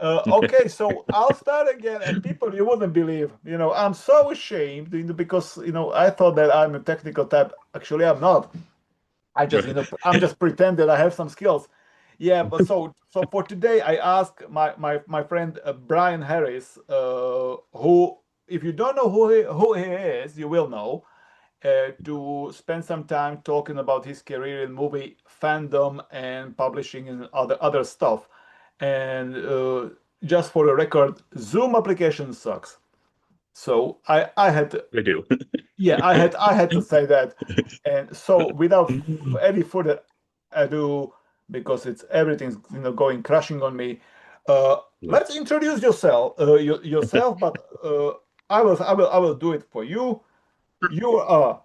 Okay, so I'll start again, and people, you wouldn't believe, I'm so ashamed, because, I thought that I'm a technical type. Actually, I'm not. I'm just pretending I have some skills. Yeah, but so for today, I asked my friend Brian Harris, who, if you don't know who he is, you will know, to spend some time talking about his career in movie fandom and publishing and other stuff. And just for the record, Zoom application sucks. So I had to, I do. yeah, I had to say that. And so without any further ado, because it's everything's going crashing on me, let's introduce yourself, but I will do it for you. You are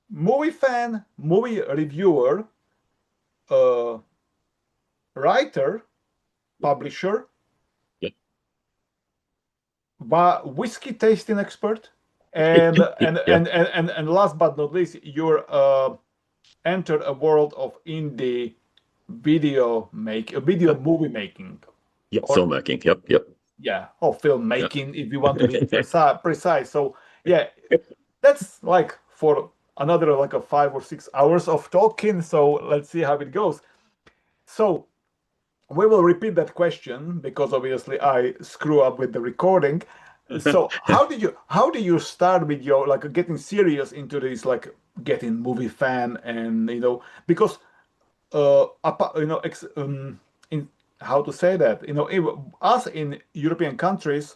movie fan, movie reviewer, uh, writer, publisher, Yep. whiskey tasting expert, and and Yep. and and and, and last but not least, you're entered a world of indie video movie making, Yep. or Filmmaking. Yep. Yep. yeah, or Yep. filmmaking if you want to be precise. So yeah, that's like for another like a 5 or 6 hours of talking. So let's see how it goes. So we will repeat that question because obviously I screw up with the recording. So how do you start with your like getting serious into this, like getting movie fan, and because in how to say that, us in European countries,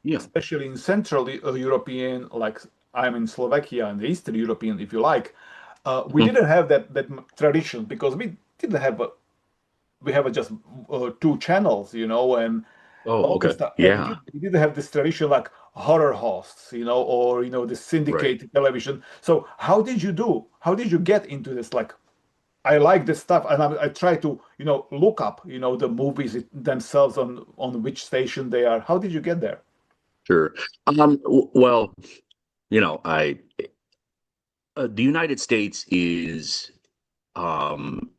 Yeah. especially in Central European, like I'm in Slovakia and Eastern European, if you like, we Mhm. didn't have that tradition because we didn't have we have just two channels, and Oh, all this okay. stuff, and Yeah. we didn't have this tradition like horror hosts, or the Right. syndicated television. So how did you do? How did you get into this? Like, I like this stuff, and I try to, look up, the movies themselves on which station they are. How did you get there? Sure. Well, I the United States is um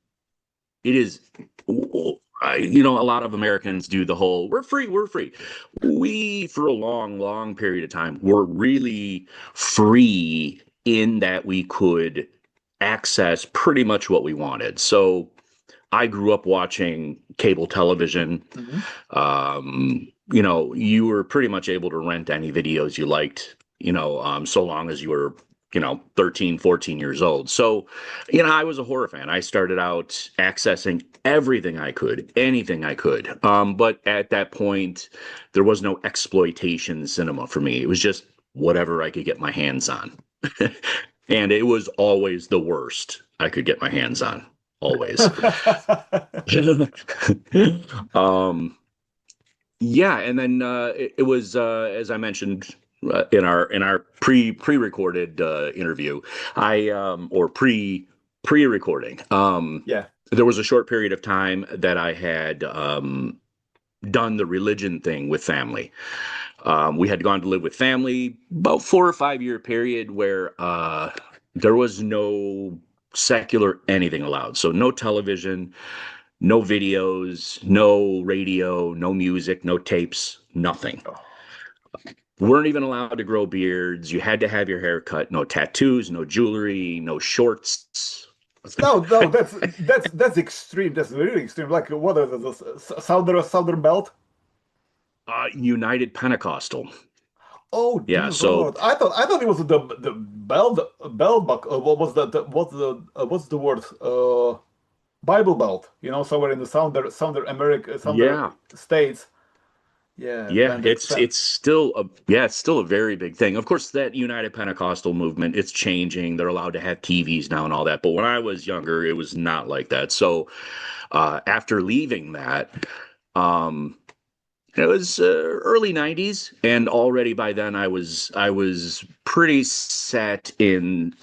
it is a lot of Americans do the whole we're free. We for a long, long period of time were really free in that we could access pretty much what we wanted. So I grew up watching cable television. Hmm. You were pretty much able to rent any videos you liked, so long as you were, 13, 14 years old. So, I was a horror fan. I started out accessing everything I could, anything I could. But at that point, there was no exploitation cinema for me. It was just whatever I could get my hands on. And it was always the worst I could get my hands on. Always. um, yeah, and then it was as I mentioned in our pre-recorded interview, I or pre-recording. Yeah. There was a short period of time that I had done the religion thing with family. We had gone to live with family about 4 or 5 year period where there was no secular anything allowed. So no television, no videos, no radio, no music, no tapes, nothing. Weren't even allowed to grow beards. You had to have your hair cut. No tattoos, no jewelry, no shorts. No, no, that's extreme. That's really extreme. Like what is the southern belt? United Pentecostal. Oh Yeah, dear so Lord! I thought it was the belt buck. What was what's the word? Bible Belt. Somewhere in the Southern America, Southern yeah, states. Yeah, yeah, when the it's still a very big thing. Of course, that United Pentecostal movement, it's changing. They're allowed to have TVs now and all that. But when I was younger, it was not like that. So after leaving that, um, it was early '90s, and already by then I was pretty set in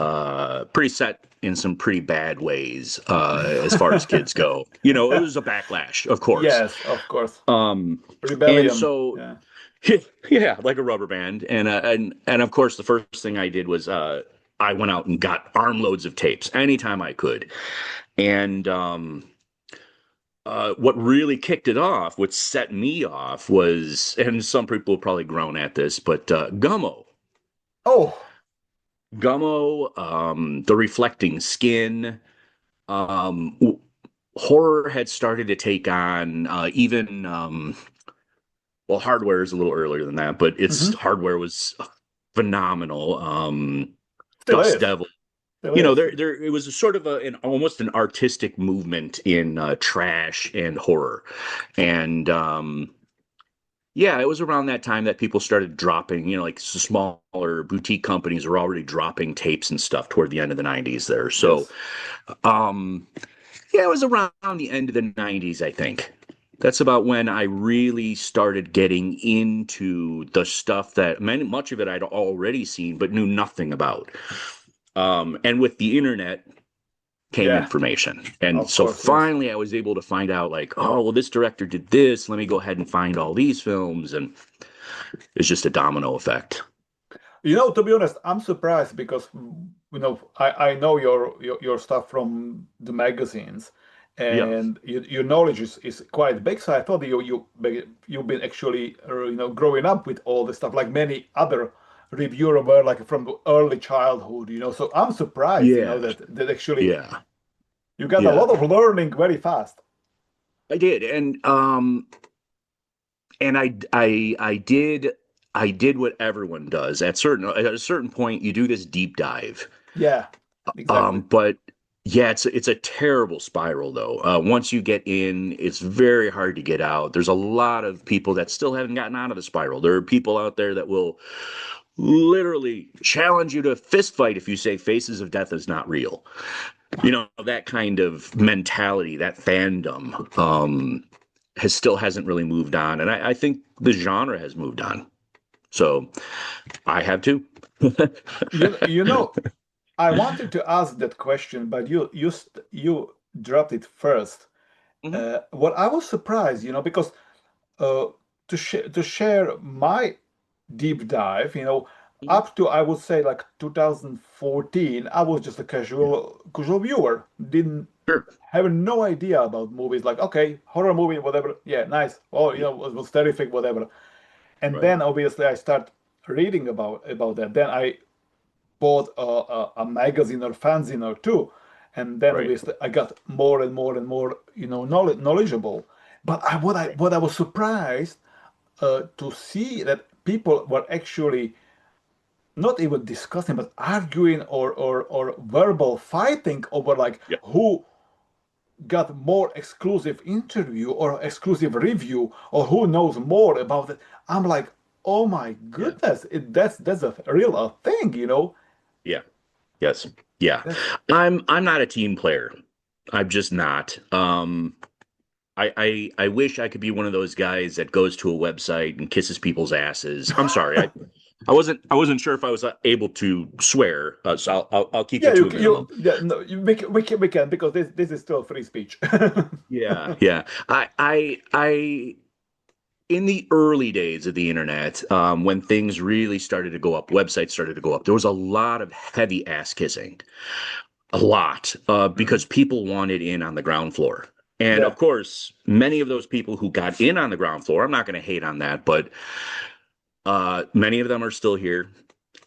some pretty bad ways as far as kids go. It was a backlash, of course. yes, of course, Um, and rebellion. so Yeah. yeah, like a rubber band. And of course, the first thing I did was I went out and got armloads of tapes anytime I could, and what really kicked it off, what set me off was, and some people have probably grown at this, but Gummo. Oh, Gummo, the reflecting skin, um, horror had started to take on even well, hardware is a little earlier than that, but its hmm, hardware was phenomenal. still Dust is, Devil, still is. there it was a sort of an almost an artistic movement in trash and horror, and yeah, it was around that time that people started dropping, like smaller boutique companies were already dropping tapes and stuff toward the end of the 90s there. So, Yes. um, yeah, it was around the end of the 90s, I think. That's about when I really started getting into the stuff that much of it I'd already seen but knew nothing about. And with the internet came Yeah. information. And Of so course. Yes. finally I was able to find out, like, oh, well, this director did this. Let me go ahead and find all these films. And it's just a domino effect. To be honest, I'm surprised because I know your stuff from the magazines, Yeah. and your knowledge is quite big. So I thought you've been actually growing up with all this stuff like many other reviewer were like from the early childhood. So I'm surprised Yeah. that actually Yeah. you got a Yeah. lot of learning very fast. I did. And I did what everyone does at a certain point. You do this deep dive. Yeah, exactly. But yeah, it's a terrible spiral though. Once you get in, it's very hard to get out. There's a lot of people that still haven't gotten out of the spiral. There are people out there that will literally challenge you to a fist fight if you say Faces of Death is not real. That kind of mentality, that fandom, hasn't really moved on, and I think the genre has moved on. So I have too. You know, I wanted to ask that question, but you dropped it first. Mhm. What I was surprised, because uh, to share my deep dive, Mhm. up to I would say like 2014, I was just a Yeah. casual viewer. Didn't Sure. have no idea about movies. Like, okay, horror movie, whatever. Yeah, nice. Oh, Yeah. was terrific, whatever. And Right. then obviously I start reading about that. Then I bought a magazine or fanzine or two, and then Right. obviously I got more and more and more, knowledgeable. But Right. what I was surprised to see that people were actually not even discussing, but arguing or verbal fighting over like Yeah. who got more exclusive interview or exclusive review or who knows more about it. I'm like, oh my Yeah. goodness, that's a real thing. Yeah. Yes. Yeah. That's I'm not a team player. I'm just not. I wish I could be one of those guys that goes to a website and kisses people's asses. I'm sorry. I wasn't sure if I was able to swear, so I'll keep Yeah, it to a minimum. yeah, no, we can because this is still free speech. Yeah, yeah. I in the early days of the internet, when things really started to go up, websites started to go up, there was a lot of heavy ass kissing. A lot, Mhm. because people wanted in on the ground floor. And Yeah. of course, many of those people who got in on the ground floor, I'm not going to hate on that, but many of them are still here.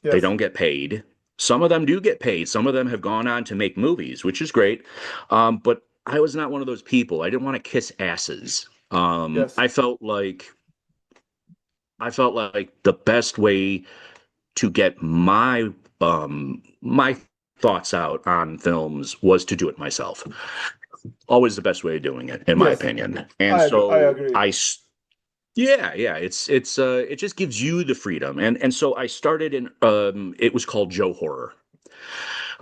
They Yes. don't get paid. Some of them do get paid. Some of them have gone on to make movies, which is great. But I was not one of those people. I didn't want to kiss asses. Yes. I felt like the best way to get my thoughts out on films was to do it myself. Always the best way of doing it, in my Yes. opinion. And I so agree. yeah, yeah, it just gives you the freedom. And so I started in it was called Joe Horror.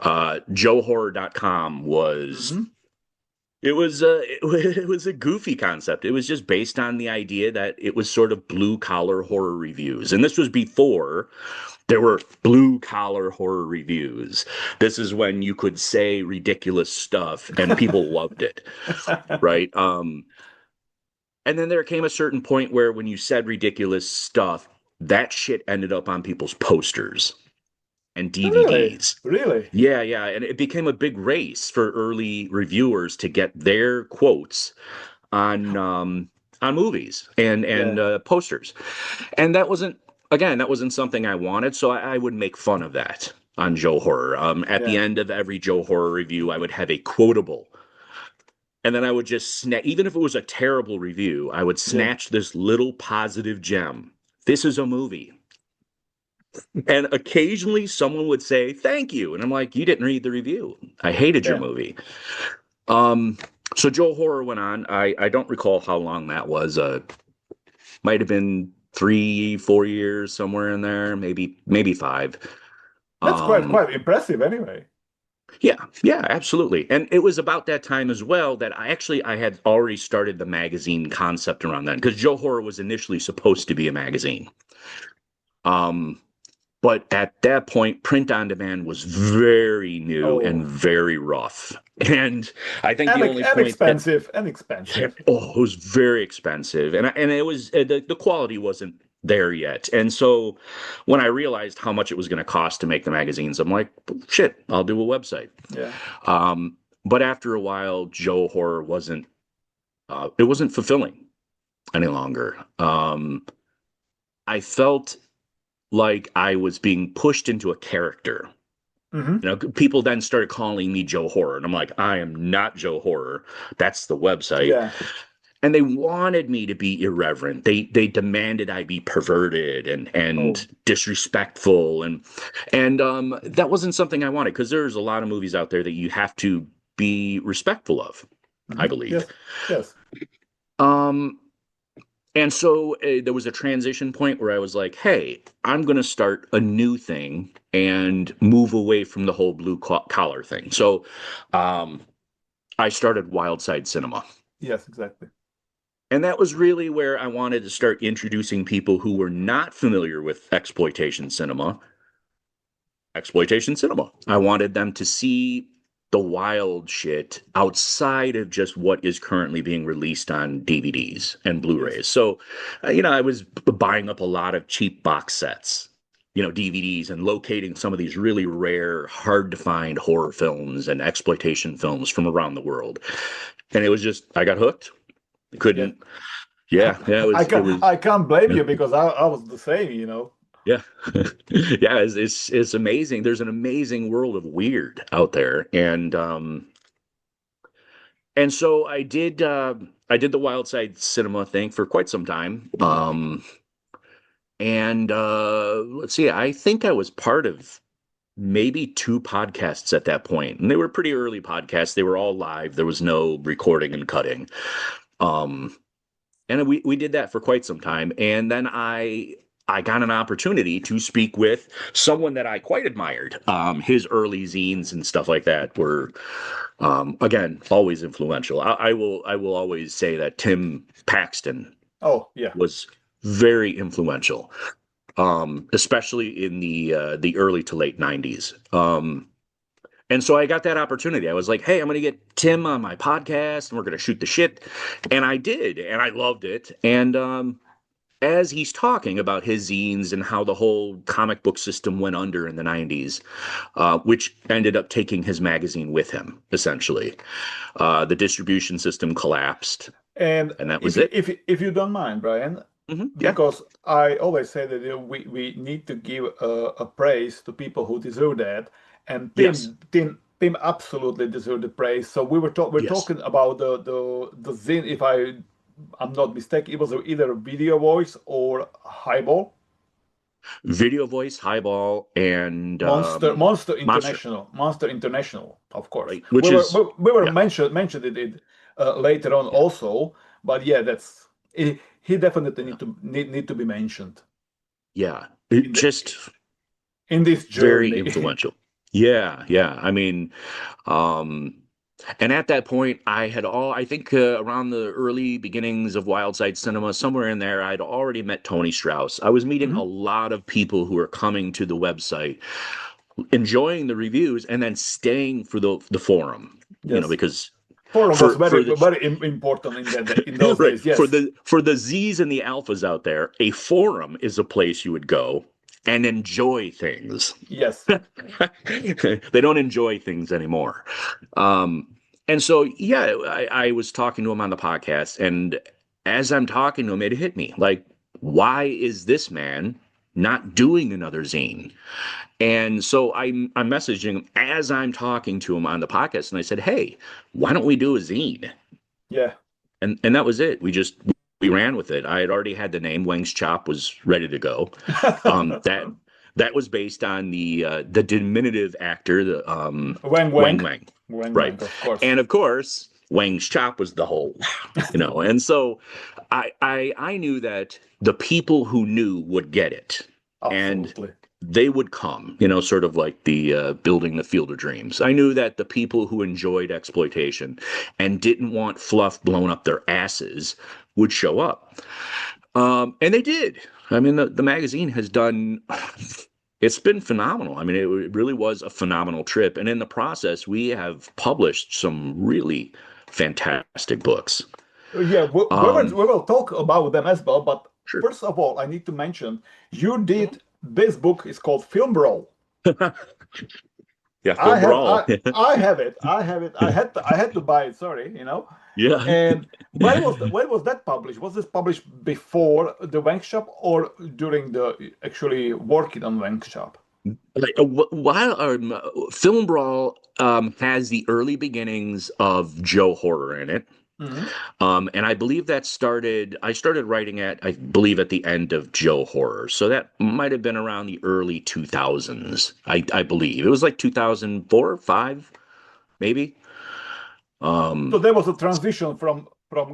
JoeHorror.com was Hmm. it was a goofy concept. It was just based on the idea that it was sort of blue collar horror reviews. And this was before there were blue collar horror reviews. This is when you could say ridiculous stuff and people loved it, right? And then there came a certain point where when you said ridiculous stuff, that shit ended up on people's posters and Really? DVDs. Really? Yeah, yeah, and it became a big race for early reviewers to get their quotes on movies and Yeah. posters, and that wasn't something I wanted, so I would make fun of that on Joe Horror. At the Yeah. end of every Joe Horror review, I would have a quotable, and then I would just even if it was a terrible review, I would Yeah. snatch this little positive gem. This is a movie. And occasionally someone would say, "Thank you." And I'm like, "You didn't read the review. I hated your Yeah. movie." Um, so Joe Horror went on. I don't recall how long that was. Might have been 3, 4 years, somewhere in there, maybe 5. That's quite Um, quite impressive anyway. yeah, yeah, absolutely. And it was about that time as well that I had already started the magazine concept around then, because Joe Horror was initially supposed to be a magazine. Um, But at that point, print on demand was very new Oh, and very rough. And I think the only and point that, expensive and expensive. oh, it was very expensive. And it was, the quality wasn't there yet. And so when I realized how much it was going to cost to make the magazines, I'm like, shit, I'll do a website. Yeah. But after a while, Joe Horror it wasn't fulfilling any longer. I felt like I was being pushed into a character. Hmm. People then started calling me Joe Horror, and I'm like, I am not Joe Horror. That's the website. Yeah. And they wanted me to be irreverent. They demanded I be perverted Oh. and disrespectful, and that wasn't something I wanted, because there's a lot of movies out there that you have to be respectful of, I Hmm. believe. Yes. Yes. Um, And so there was a transition point where I was like, hey, I'm going to start a new thing and move away from the whole blue collar thing. So um, I started Wildside Cinema. Yes. Exactly. And that was really where I wanted to start introducing people who were not familiar with exploitation cinema. I wanted them to see the wild shit outside of just what is currently being released on DVDs and Yes. Blu-rays. So, I was buying up a lot of cheap box sets, DVDs, and locating some of these really rare, hard to find horror films and exploitation films from around the world. And it was just, I got hooked. Yes. Couldn't, yeah, yeah, I can't blame you because I was the same. yeah. Yeah, it's amazing. There's an amazing world of weird out there. And so I did the Wildside Cinema thing for quite some time. And let's see, I think I was part of maybe 2 podcasts at that point. And they were pretty early podcasts. They were all live. There was no recording and cutting. Um and we did that for quite some time. And then I got an opportunity to speak with someone that I quite admired. His early zines and stuff like that were, again, always influential. I will always say that Tim Paxton Oh, yeah. was very influential, especially in the early to late '90s. And so I got that opportunity. I was like, hey, I'm going to get Tim on my podcast and we're going to shoot the shit. And I did, and I loved it. And as he's talking about his zines and how the whole comic book system went under in the '90s, which ended up taking his magazine with him, essentially. The distribution system collapsed, And and that was it. if you don't mind, Brian, Yeah. because I always say that we need to give a praise to people who deserve that, and Yes. Tim absolutely deserved the praise. So we're Yes. talking about the zine. If I'm not mistaken, it was either a video voice or highball. Video voice, highball, and monster, Monster International, of course. right? Which is, We were yeah, mentioned it later on yeah, also, but yeah, he definitely need to be mentioned yeah. It in the just in this very journey. influential. Yeah, yeah. I mean, um, and at that point, I think around the early beginnings of Wildside Cinema, somewhere in there, I'd already met Tony Strauss. I was meeting a Mhm. lot of people who were coming to the website, enjoying the reviews, and then staying for the forum, Yes, because forum was for the very important in those right, days. Yes, for the Z's and the alphas out there, a forum is a place you would go and enjoy things. yes, They don't enjoy things anymore. Um, and so, yeah, I was talking to him on the podcast, and as I'm talking to him, it hit me like, why is this man not doing another zine? And so I'm messaging him as I'm talking to him on the podcast, and I said, hey, why don't we do a zine? Yeah. And that was it. We ran with it. I had already had the name. Weng's Chop was ready to go. That that was based on the diminutive actor, the Weng Weng. Weng Weng, Weng right? Weng, of course. And of course, Weng's Chop was the whole, And so I knew that the people who knew would get it, and Absolutely. they would come. Sort of like the building the Field of Dreams. I knew that the people who enjoyed exploitation and didn't want fluff blown up their asses would show up. And they did. I mean, the magazine has done, it's been phenomenal. I mean, it really was a phenomenal trip. And in the process, we have published some really fantastic books. Yeah, we will talk about them as well. But Sure. first of all, I need to mention you did this book is called FilmBrawl. Yeah, I have FilmBrawl. I have it. I have it. I had to buy it. Sorry, Yeah. And when was that published? Was this published before the Weng Shop or during the actually working on Weng Shop? Like, while FilmBrawl has the early beginnings of Joe Horror in it. And I believe I started writing I believe at the end of Joe Horror. So that might have been around the early 2000s, I believe. It was like 2004, 5, maybe. So there was a transition from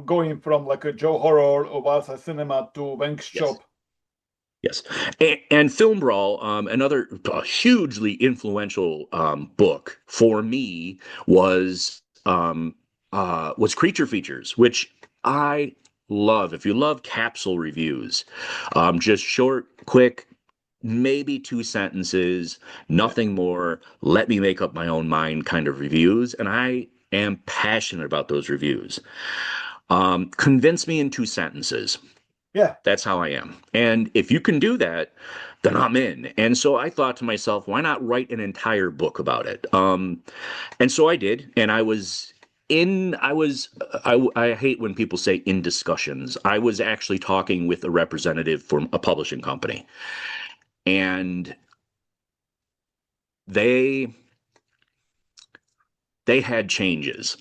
going from like a Joe Horror or Wildside Cinema to Weng's Shop. Yes. And FilmBrawl, another hugely influential book for me was Creature Features, which I love. If you love capsule reviews, just short, quick, maybe 2 sentences, nothing more, let me make up my own mind kind of reviews. And I am passionate about those reviews. Convince me in 2 sentences. Yeah. That's how I am. And if you can do that, then I'm in. And so I thought to myself, why not write an entire book about it? And so I did. And I hate when people say in discussions. I was actually talking with a representative from a publishing company. And they had changes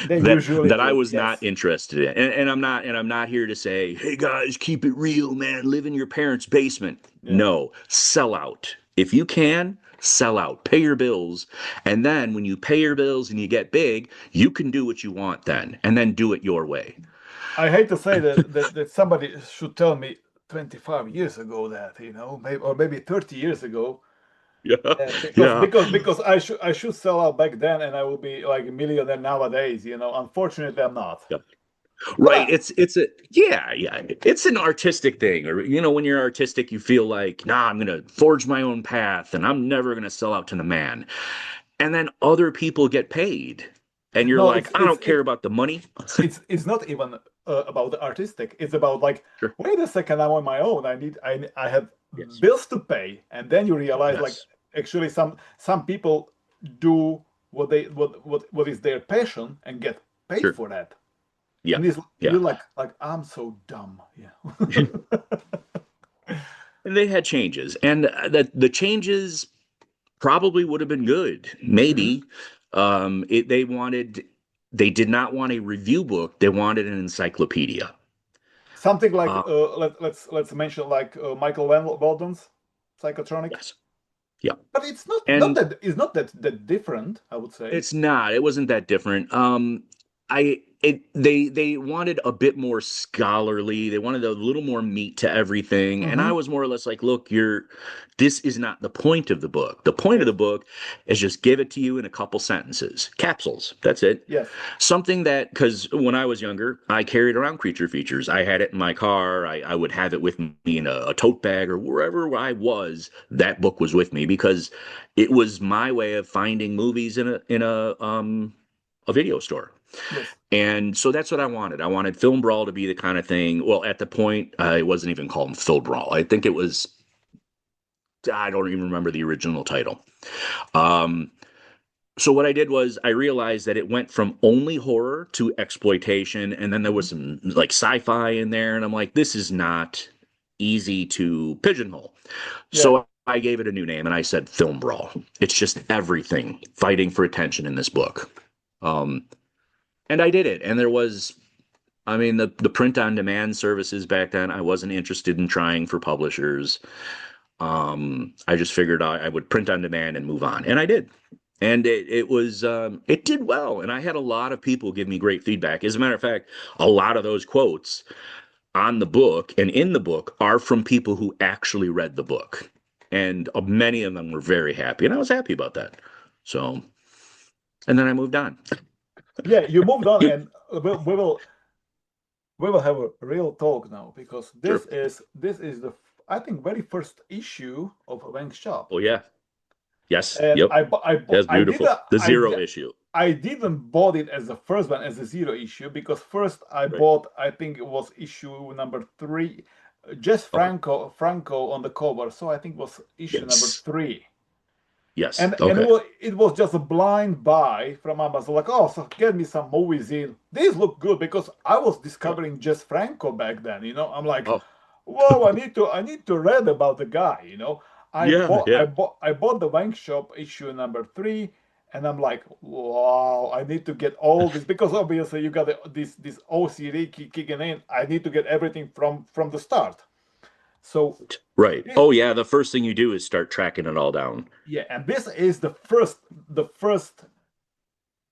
that I was not interested in. And I'm not here to say, hey guys, keep it real, man, live in your parents' basement. Yeah. No, sell out. If you can, sell out, pay your bills. And then when you pay your bills and you get big, you can do what you want then, and then do it your way. I hate to say that somebody should tell me 25 years ago that, maybe 30 years ago. Yeah. Because I should sell out back then and I will be like a millionaire nowadays, Unfortunately, I'm not. Yeah. Right. It's an artistic thing. Or, when you're artistic, you feel like, I'm going to forge my own path and I'm never going to sell out to the man. And then other people get paid. And you're I don't care about the money. It's not even about the artistic. It's about like, sure. Wait a second, I'm on my own. I have bills to pay. And then you realize like actually some people do what is their passion and get paid for that. Yeah. And you're like I'm so dumb. Yeah. And they had changes. And the changes probably would have been good. Maybe. They did not want a review book. They wanted an encyclopedia. Something like let's mention like Michael Walden's Psychotronic. Yes. Yeah. But it's not that different, I would say. It's not. It wasn't that different. They wanted a bit more scholarly. They wanted a little more meat to everything. And I was more or less like, look, this is not the point of the book. The point of the book is just give it to you in a couple sentences. Capsules. That's it. Yes. Something that, because when I was younger, I carried around Creature Features. I had it in my car. I would have it with me in a tote bag or wherever I was. That book was with me because it was my way of finding movies in a video store. Yes. And so that's what I wanted. I wanted FilmBrawl to be the kind of thing. Well, at the point, it wasn't even called FilmBrawl. I think it was, I don't even remember the original title. So what I did was I realized that it went from only horror to exploitation, and then there was Mhm. some like sci-fi in there, and I'm like, this is not easy to pigeonhole. Yeah. So I gave it a new name, and I said Film Brawl. It's just everything fighting for attention in this book. Um, and I did it, and there was, I mean, the print on demand services back then, I wasn't interested in trying for publishers. I just figured I would print on demand and move on, and I did. And it did well, and I had a lot of people give me great feedback. As a matter of fact, a lot of those quotes on the book and in the book are from people who actually read the book, and many of them were very happy, and I was happy about that. So, and then I moved on. Yeah, you moved on, and we will have a real talk now because Sure. this is the I think very first issue of Weng's shop, Oh yeah. Yes. and Yep. That's I did beautiful. a, The zero issue. I didn't bought it as the first one as a zero issue because first I Right. bought I think it was issue number three, just Okay. Franco on the cover, so I think it was issue number Yes. three. Yes. And Okay. it was just a blind buy from Amazon, like, oh, so get me some movies in. These look good because I was Yeah. discovering just Franco back then. I'm like, Oh. whoa, I need to read about the guy. Yeah. Yeah. I bought the Wank Shop issue number three, and I'm like, wow, I need to get all this because obviously you got this OCD kicking in. I need to get everything from the start. So Right. this, Oh yeah. The first thing you do is start tracking it all down. yeah, and this is the first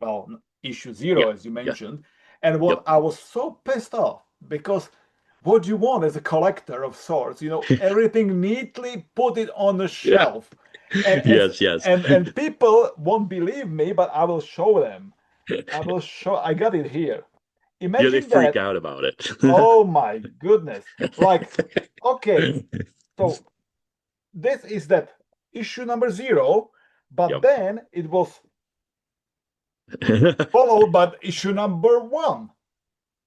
well, issue zero, Yeah. as you Yeah. mentioned. And what Yep. I was so pissed off because what do you want as a collector of sorts? Everything neatly put it on the Yeah. shelf. And as Yes. Yes. and people won't believe me, but I will show them. I got it here. Yeah. They Imagine freak that. out about it. Oh my goodness. Like, okay, so this is that issue number zero, but Yep. then it was followed by issue number one.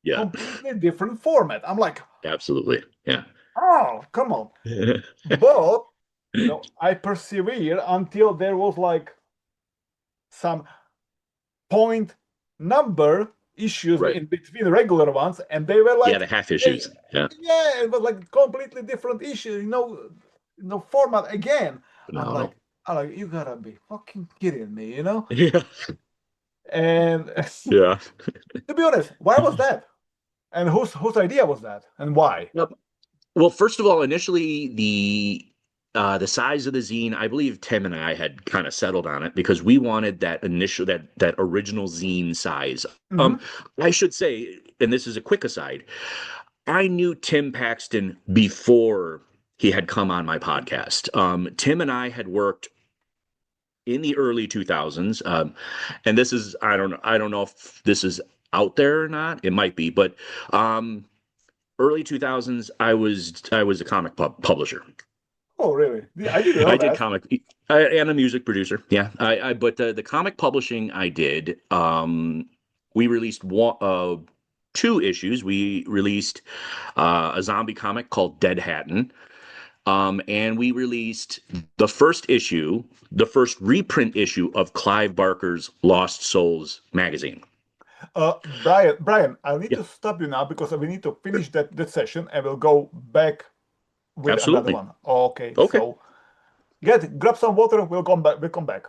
Yeah. Completely different format. I'm like, Absolutely. Yeah. oh, come on. But, I persevere until there was like some point number issues Right. in between regular ones, and they were Yeah. like, The half they, issues. Yeah. yeah, it was like completely different issue, format again. I'm like, Phenomenal. you gotta be fucking kidding me. Yeah. And Yeah. to be honest, why was that? And whose idea was that? And why? Yep. Well, first of all, initially the size of the zine, I believe Tim and I had kind of settled on it because we wanted that original zine size. Um, Hmm. I should say, and this is a quick aside, I knew Tim Paxton before he had come on my podcast. Tim and I had worked in the early 2000s, and this is I don't know if this is out there or not. It might be, but early 2000s, I was a comic publisher. Oh, really? Yeah, I didn't know I did that. comic and a music producer. Yeah, I but the comic publishing I did. We released two issues. We released a zombie comic called Dead Hatton. And we released the first issue, the first reprint issue of Clive Barker's Lost Souls magazine. Brian, I need Yeah, to stop you now because we need to finish that session and we'll go back with another absolutely. one. Okay, Okay. so grab some water. We'll come back. We'll come back.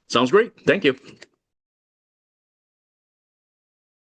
Sounds great. Thank you.